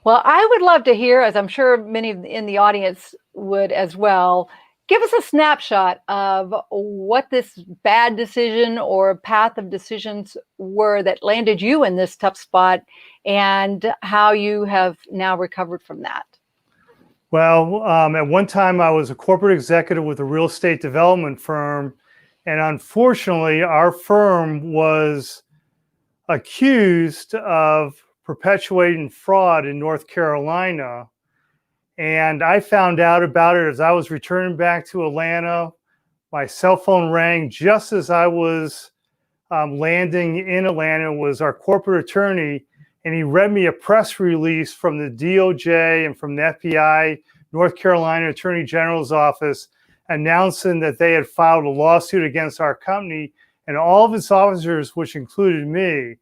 Well, I would love to hear, as I'm sure many in the audience would as well, give us a snapshot of what this bad decision or path of decisions were that landed you in this tough spot and how you have now recovered from that. Well, at one time I was a corporate executive with a real estate development firm, and unfortunately our firm was accused of perpetuating fraud in North Carolina, and I found out about it as I was returning back to Atlanta. My cell phone rang just as I was landing in Atlanta. It was our corporate attorney, and he read me a press release from the DOJ and from the FBI, North Carolina Attorney General's office, announcing that they had filed a lawsuit against our company and all of its officers, which included me.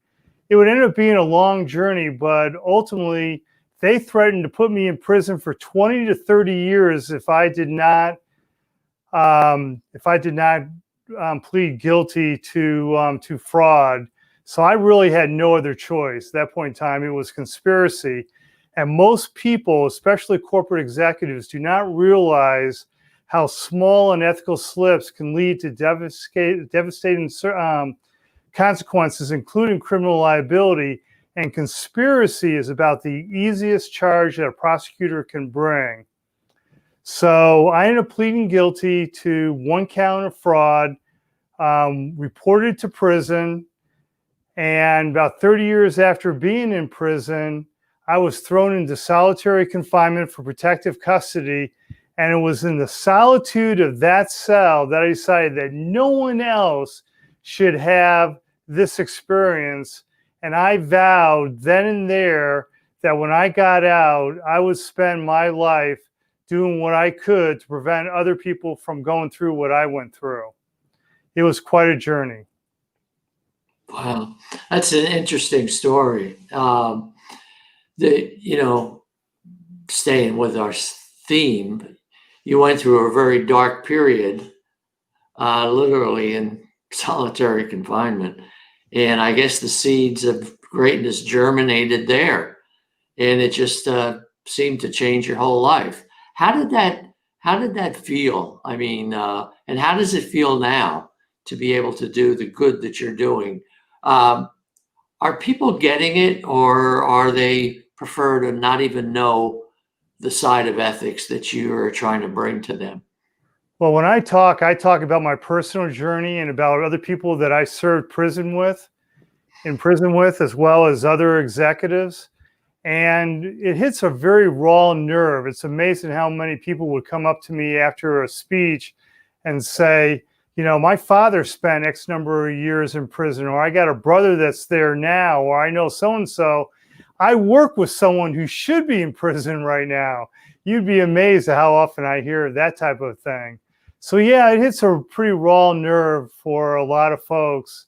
It would end up being a long journey, but ultimately they threatened to put me in prison for 20 to 30 years if I did not plead guilty to fraud. So I really had no other choice. At that point in time, it was conspiracy. And most people, especially corporate executives, do not realize how small unethical slips can lead to devastating consequences, including criminal liability. And conspiracy is about the easiest charge that a prosecutor can bring. So I ended up pleading guilty to one count of fraud, reported to prison. And about 30 years after being in prison, I was thrown into solitary confinement for protective custody. And it was in the solitude of that cell that I decided that no one else should have this experience. And I vowed then and there that when I got out, I would spend my life doing what I could to prevent other people from going through what I went through. It was quite a journey. Wow, that's an interesting story. Staying with our theme, you went through a very dark period, literally in solitary confinement. And I guess the seeds of greatness germinated there, and it just seemed to change your whole life. How did that feel? I mean, and how does it feel now to be able to do the good that you're doing? Are people getting it, or are they prefer to not even know the side of ethics that you are trying to bring to them? Well, when I talk about my personal journey and about other people that I served in prison with, as well as other executives. And it hits a very raw nerve. It's amazing how many people would come up to me after a speech and say, my father spent X number of years in prison, or I got a brother that's there now, or I know so-and-so. I work with someone who should be in prison right now. You'd be amazed at how often I hear that type of thing. So yeah, it hits a pretty raw nerve for a lot of folks.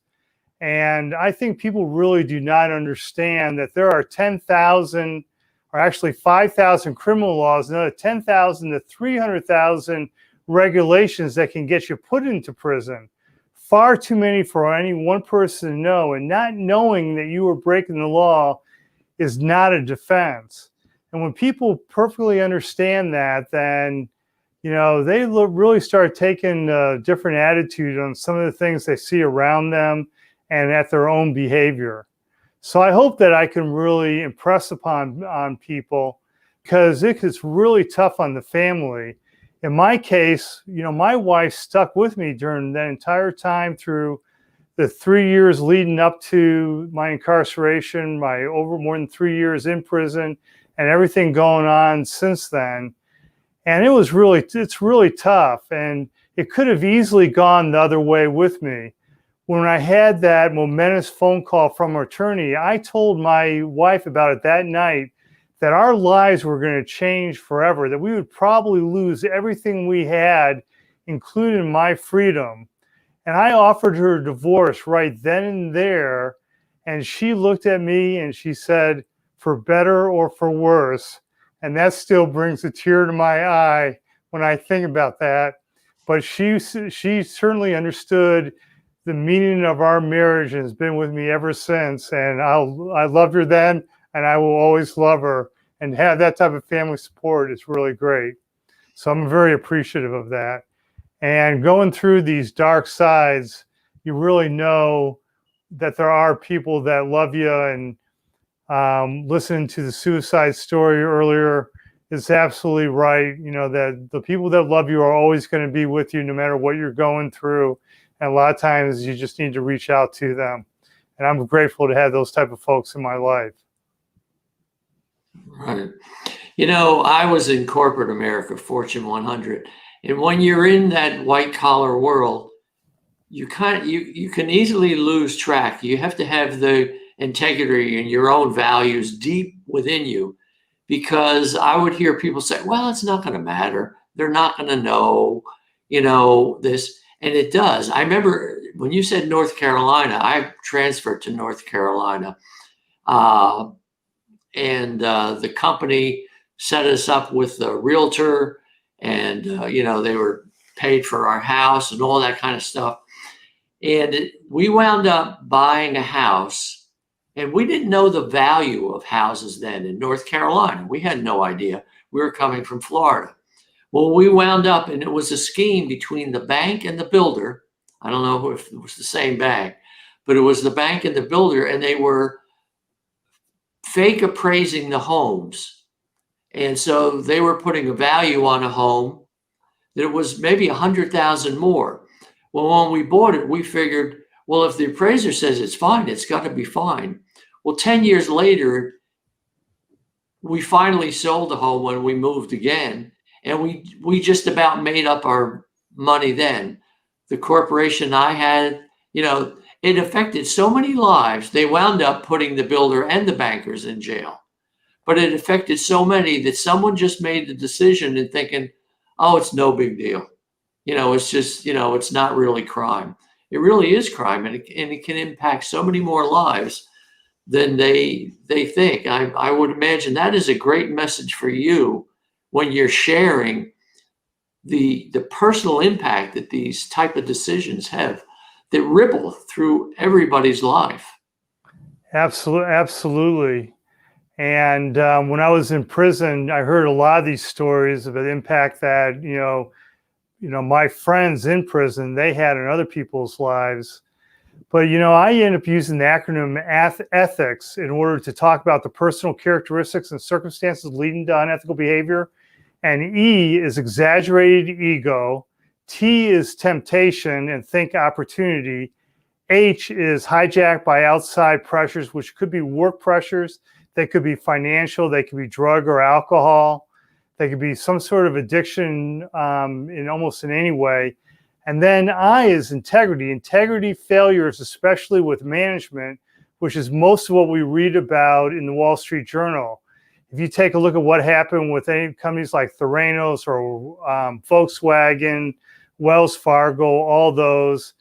And I think people really do not understand that there are 10,000 or actually 5,000 criminal laws, another 10,000 to 300,000 regulations that can get you put into prison. Far too many for any one person to know, and not knowing that you were breaking the law is not a defense. And when people perfectly understand that, then they really start taking a different attitude on some of the things they see around them and at their own behavior. So I hope that I can really impress on people, because it's really tough on the family. In my case, my wife stuck with me during that entire time through the 3 years leading up to my incarceration, my over more than 3 years in prison, and everything going on since then. And it's really tough. And it could have easily gone the other way with me. When I had that momentous phone call from our attorney, I told my wife about it that night, that our lives were going to change forever, that we would probably lose everything we had, including my freedom. And I offered her a divorce right then and there. And she looked at me and she said, for better or for worse. And that still brings a tear to my eye when I think about that. But she certainly understood the meaning of our marriage and has been with me ever since. And I loved her then, and I will always love her. And have that type of family support is really great. So I'm very appreciative of that. And going through these dark sides, you really know that there are people that love you. And listening to the suicide story earlier is absolutely right. That the people that love you are always going to be with you no matter what you're going through. And a lot of times you just need to reach out to them. And I'm grateful to have those type of folks in my life. Right. I was in corporate America, Fortune 100. And when you're in that white collar world, you can easily lose track. You have to have the integrity and your own values deep within you, because I would hear people say, well, it's not going to matter. They're not going to know, this. And it does. I remember when you said North Carolina, I transferred to North Carolina. And the company set us up with a realtor, and, they were paid for our house and all that kind of stuff. And we wound up buying a house, and we didn't know the value of houses then in North Carolina. We had no idea. We were coming from Florida. Well, we wound up, and it was a scheme between the bank and the builder. I don't know if it was the same bank, but it was the bank and the builder, and they were fake appraising the homes. And so they were putting a value on a home that it was maybe 100,000 more. Well, when we bought it, we figured, well, if the appraiser says it's fine, it's got to be fine. Well, 10 years later, we finally sold the home when we moved again. And we just about made up our money then. The corporation I had, it affected so many lives. They wound up putting the builder and the bankers in jail. But it affected so many that someone just made the decision and thinking, oh, it's no big deal. It's just, it's not really crime. It really is crime, and it can impact so many more lives than they think. I would imagine that is a great message for you when you're sharing the personal impact that these type of decisions have that ripple through everybody's life. Absolutely. And when I was in prison, I heard a lot of these stories of the impact that, my friends in prison, they had in other people's lives. But, I end up using the acronym ethics in order to talk about the personal characteristics and circumstances leading to unethical behavior. And E is exaggerated ego. T is temptation and think opportunity. H is hijacked by outside pressures, which could be work pressures. They could be financial. They could be drug or alcohol. They could be some sort of addiction in any way. And then I is integrity. Integrity failures, especially with management, which is most of what we read about in the Wall Street Journal. If you take a look at what happened with any companies like Theranos or Volkswagen, Wells Fargo, all those.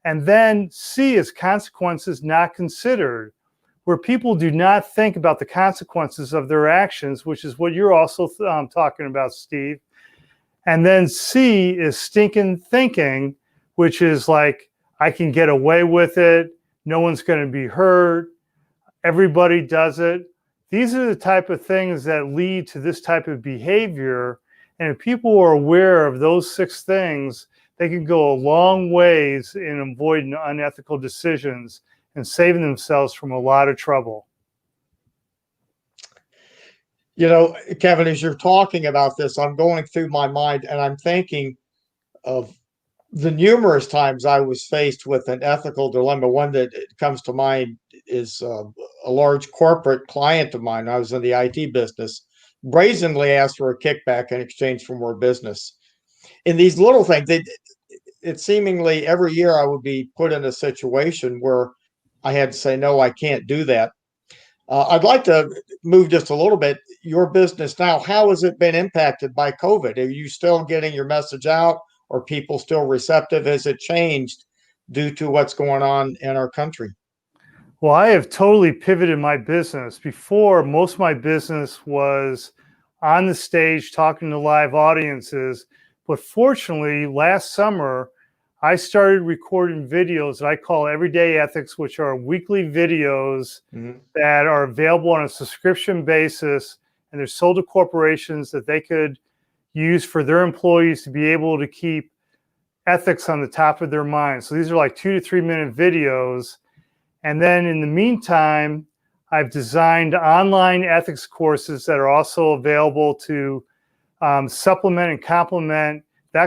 And then C is consequences not considered, where people do not think about the consequences of their actions, which is what you're also talking about, Steve. And then C is stinking thinking, which is like, I can get away with it. No one's going to be hurt. Everybody does it. These are the type of things that lead to this type of behavior. And if people are aware of those 6 things, they can go a long ways in avoiding unethical decisions and saving themselves from a lot of trouble. Kevin, as you're talking about this, I'm going through my mind and I'm thinking of the numerous times I was faced with an ethical dilemma. One that comes to mind is a large corporate client of mine. I was in the IT business, brazenly asked for a kickback in exchange for more business. In these little things, it seemingly every year I would be put in a situation where I had to say, no, I can't do that. I'd like to move just a little bit. Your business now, how has it been impacted by COVID? Are you still getting your message out? Are people still receptive? Has it changed due to what's going on in our country? Well, I have totally pivoted my business. Before, most of my business was on the stage talking to live audiences. But fortunately, last summer, I started recording videos that I call Everyday Ethics, which are weekly videos that are available on a subscription basis. And they're sold to corporations that they could use for their employees to be able to keep ethics on the top of their mind. So these are like 2 to 3 minute videos. And then in the meantime, I've designed online ethics courses that are also available to supplement and complement the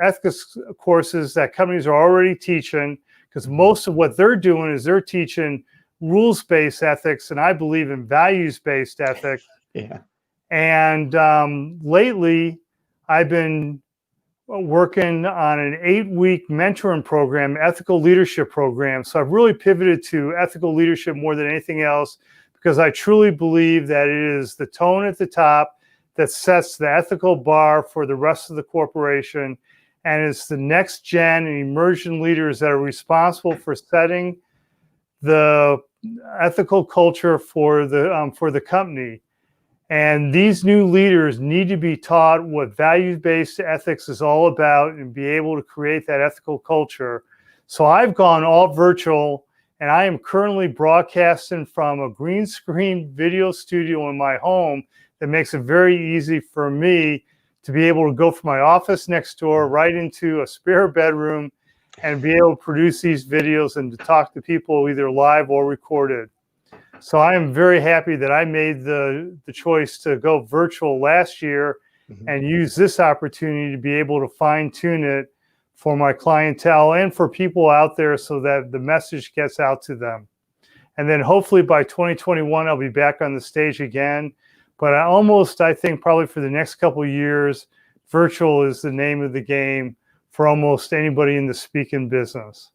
ethics courses that companies are already teaching, because most of what they're doing is they're teaching rules-based ethics, and I believe in values-based ethics. Yeah. And lately, I've been working on an 8-week mentoring program, ethical leadership program. So I've really pivoted to ethical leadership more than anything else, because I truly believe that it is the tone at the top that sets the ethical bar for the rest of the corporation. And it's the next gen and emerging leaders that are responsible for setting the ethical culture for the company. And these new leaders need to be taught what value-based ethics is all about and be able to create that ethical culture. So I've gone all virtual, and I am currently broadcasting from a green screen video studio in my home that makes it very easy for me to be able to go from my office next door right into a spare bedroom and be able to produce these videos and to talk to people either live or recorded. So I am very happy that I made the choice to go virtual last year and use this opportunity to be able to fine tune it for my clientele and for people out there so that the message gets out to them. And then hopefully by 2021, I'll be back on the stage again. But I think probably for the next couple of years, virtual is the name of the game for almost anybody in the speaking business.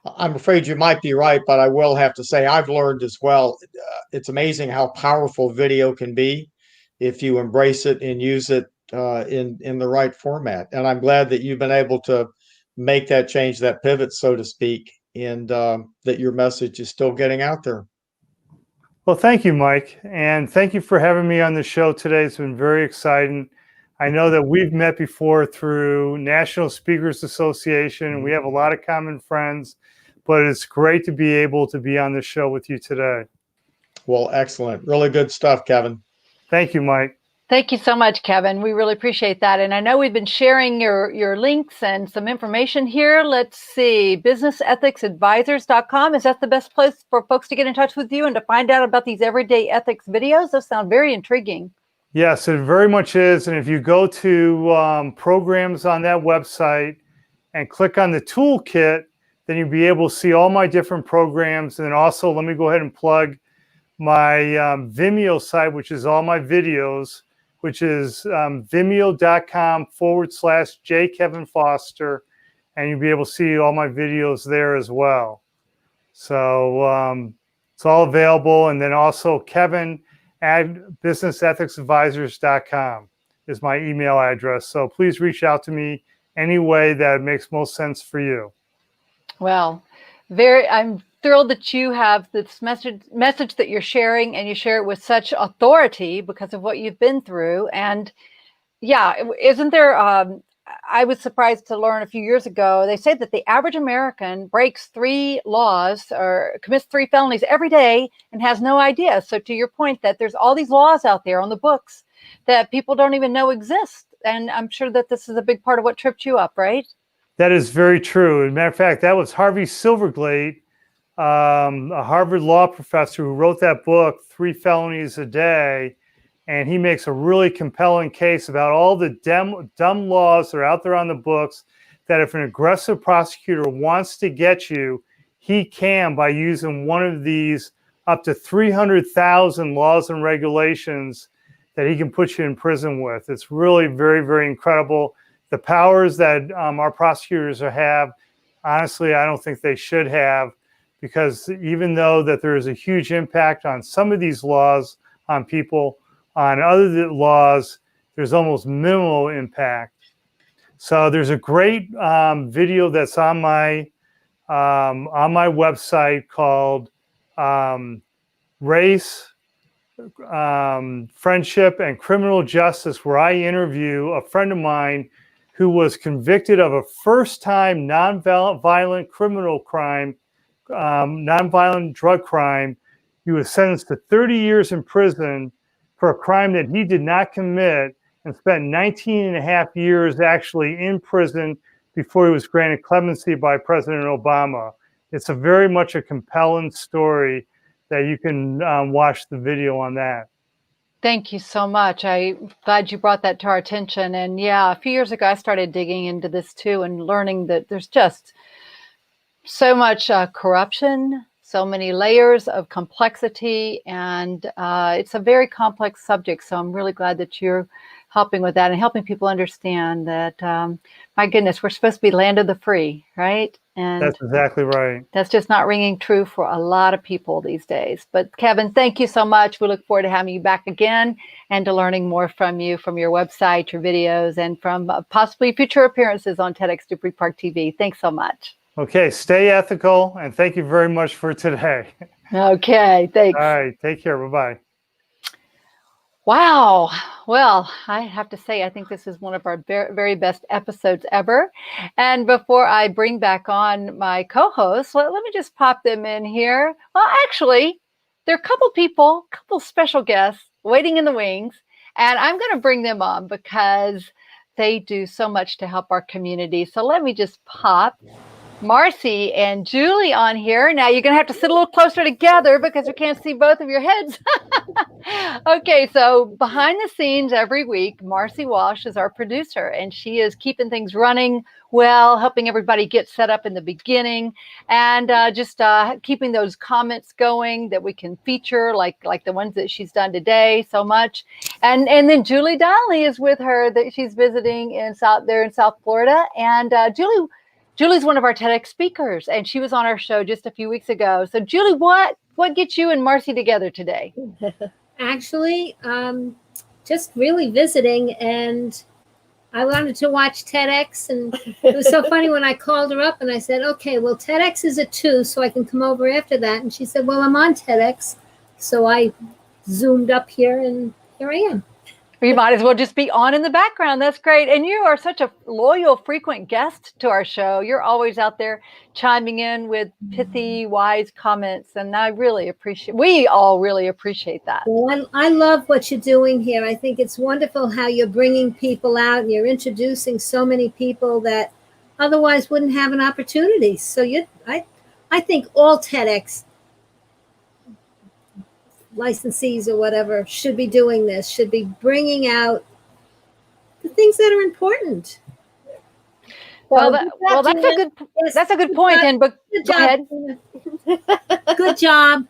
I'm afraid you might be right, but I will have to say I've learned as well. It's amazing how powerful video can be if you embrace it and use it in the right format. And I'm glad that you've been able to make that change, that pivot, so to speak, and that your message is still getting out there. Well, thank you, Mike. And thank you for having me on the show today. It's been very exciting. I know that we've met before through National Speakers Association. We have a lot of common friends, but it's great to be able to be on the show with you today. Well, excellent. Really good stuff, Kevin. Thank you, Mike. Thank you so much, Kevin. We really appreciate that. And I know we've been sharing your links and some information here. Let's see, businessethicsadvisors.com. Is that the best place for folks to get in touch with you and to find out about these everyday ethics videos? Those sound very intriguing. Yes, it very much is. And if you go to programs on that website and click on the toolkit, then you'll be able to see all my different programs. And then also, let me go ahead and plug my Vimeo site, which is all my videos, which is vimeo.com/jkevinfoster. And you'll be able to see all my videos there as well. So it's all available. And then also Kevin@businessethicsadvisors.com is my email address. So please reach out to me any way that makes most sense for you. Well, I'm thrilled that you have this message that you're sharing, and you share it with such authority because of what you've been through. And yeah, isn't there, I was surprised to learn a few years ago, they say that the average American breaks 3 laws or commits 3 felonies every day and has no idea. So to your point that there's all these laws out there on the books that people don't even know exist. And I'm sure that this is a big part of what tripped you up, right? That is very true. As a matter of fact, that was Harvey Silverglate, a Harvard law professor who wrote that book, 3 Felonies a Day. And he makes a really compelling case about all the dumb laws that are out there on the books, that if an aggressive prosecutor wants to get you, he can by using one of these up to 300,000 laws and regulations that he can put you in prison with. It's really very, very incredible. The powers that our prosecutors have, honestly, I don't think they should have, because even though that there is a huge impact on some of these laws on people, on other laws, there's almost minimal impact. So there's a great video that's on my website called Race, Friendship, and Criminal Justice, where I interview a friend of mine who was convicted of a first-time nonviolent criminal crime, nonviolent drug crime. He was sentenced to 30 years in prison for a crime that he did not commit, and spent 19 and a half years actually in prison before he was granted clemency by President Obama. It's a very much a compelling story that you can watch the video on that. Thank you so much. I'm glad you brought that to our attention. And yeah, a few years ago, I started digging into this too and learning that there's just so much corruption, so many layers of complexity, and it's a very complex subject. So I'm really glad that you're helping with that and helping people understand that, my goodness, we're supposed to be land of the free, right? And that's exactly right. That's just not ringing true for a lot of people these days. But Kevin, thank you so much. We look forward to having you back again and to learning more from you, from your website, your videos, and from possibly future appearances on TEDxDupreePark TV. Thanks so much. Okay, stay ethical, and thank you very much for today. Okay, thanks. All right, take care. Bye-bye. Wow. Well, I have to say, I think this is one of our very best episodes ever. And before I bring back on my co-hosts, let me just pop them in here. Well, actually, there are a couple special guests waiting in the wings, and I'm going to bring them on because they do so much to help our community. So let me just pop Marcy and Julie on here. Now you're going to have to sit a little closer together because we can't see both of your heads. Okay, so behind the scenes every week, Marcy Walsh is our producer, and she is keeping things running well, helping everybody get set up in the beginning, and just keeping those comments going that we can feature, like the ones that she's done today so much. And then Julie Donnelly is with her, that she's visiting in South Florida. And Julie's one of our TEDx speakers, and she was on our show just a few weeks ago. So Julie, what gets you and Marcy together today? Actually, just really visiting, and I wanted to watch TEDx, and it was so funny when I called her up and I said, okay, well, TEDx is at 2, so I can come over after that. And she said, well, I'm on TEDx. So I zoomed up here, and here I am. We might as well just be on in the background. That's great. And you are such a loyal, frequent guest to our show. You're always out there chiming in with pithy, wise comments. And we all really appreciate that. Well, I love what you're doing here. I think it's wonderful how you're bringing people out and you're introducing so many people that otherwise wouldn't have an opportunity. So I think all TEDx licensees or whatever should be doing this, should be bringing out the things that are important. That's a good point. And but good go job. ahead. Good job.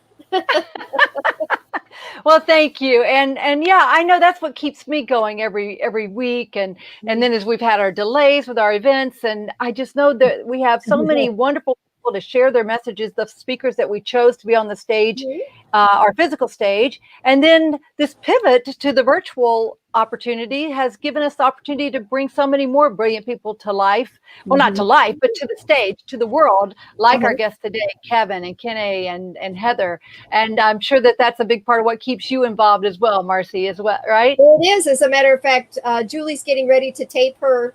Well, thank you. And yeah, I know that's what keeps me going every week. And then as we've had our delays with our events, and I just know that we have so many wonderful people to share their messages, the speakers that we chose to be on the stage, our physical stage. And then this pivot to the virtual opportunity has given us the opportunity to bring so many more brilliant people to life. Well, not to life, but to the stage, to the world, like our guests today, Kevin and Kenny and Heather. And I'm sure that that's a big part of what keeps you involved as well, Marcy, as well, right? It is. As a matter of fact, Julie's getting ready to tape her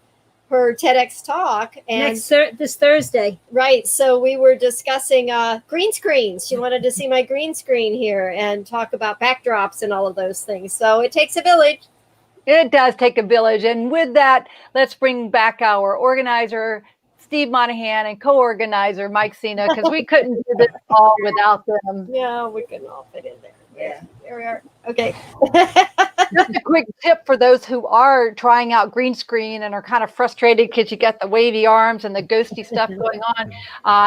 TEDx talk and this Thursday. Right. So we were discussing green screens. She wanted to see my green screen here and talk about backdrops and all of those things. So it takes a village. It does take a village. And with that, let's bring back our organizer, Steve Monahan, and co-organizer, Mike Cena, because we couldn't do this all without them. Yeah, we can all fit in there. Yeah, there we are. Okay. Just a quick tip for those who are trying out green screen and are kind of frustrated because you got the wavy arms and the ghosty stuff going on.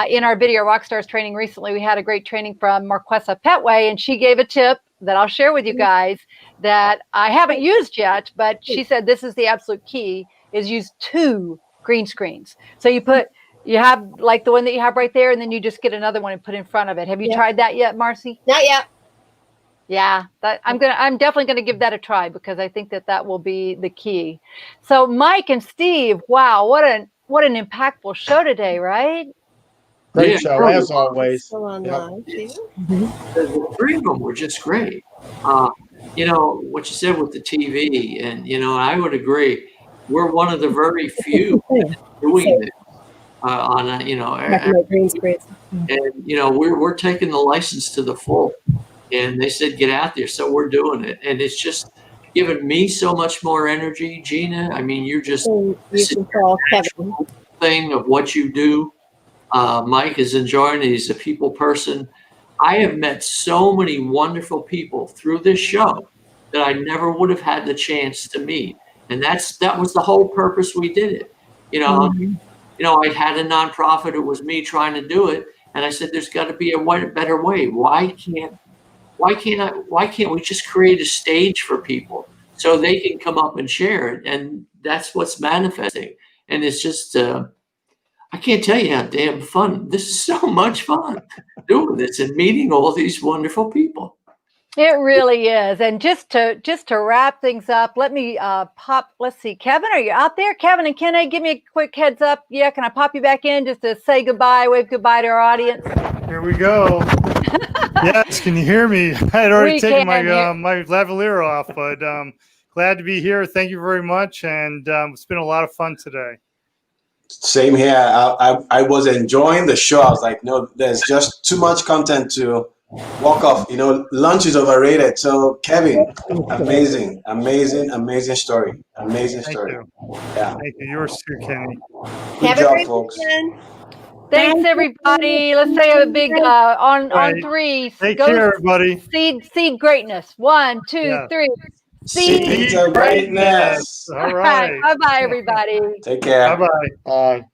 In our Video Rockstars training recently, we had a great training from Marquesa Petway, and she gave a tip that I'll share with you guys that I haven't used yet, but she said this is the absolute key, is use 2 green screens. So you have like the one that you have right there, and then you just get another one and put in front of it. Have you tried that yet, Marcy? Not yet. Yeah, I'm definitely gonna give that a try because I think that will be the key. So Mike and Steve, wow, what an impactful show today, right? Great show as always. Still online. The 3 of them were just great. You know what you said with the TV, and I would agree. We're one of the very few doing this on a, green screens. and we're taking the license to the full. And they said, get out there. So we're doing it. And it's just given me so much more energy, Gina. I mean, you're just You can call Kevin. thing of what you do. Mike is enjoying it. He's a people person. I have met so many wonderful people through this show that I never would have had the chance to meet. And that was the whole purpose we did it. I had a nonprofit. It was me trying to do it. And I said, there's got to be a better way. Why can't we just create a stage for people so they can come up and share it? And that's what's manifesting. And it's just, I can't tell you how damn fun. This is so much fun doing this and meeting all these wonderful people. It really is. And just to wrap things up, let me let's see, Kevin, are you out there? Kevin and Kenny, give me a quick heads up. Yeah, can I pop you back in just to say goodbye, wave goodbye to our audience? Here we go. Yes, can you hear me? I had already taken my lavalier off, but glad to be here. Thank you very much, and it's been a lot of fun today. Same here. I was enjoying the show. I was like, no, there's just too much content to walk off. Lunch is overrated. So Kevin, amazing story. Amazing story. Thank you. Yeah. Thank you. Yours too, Kenny. Good job, folks. Thanks, everybody. Let's say a big on 3. Take care, everybody. Seed greatness. 1, 2, 3. Seeds of greatness. All right. Bye-bye, everybody. Take care. Bye-bye. Bye.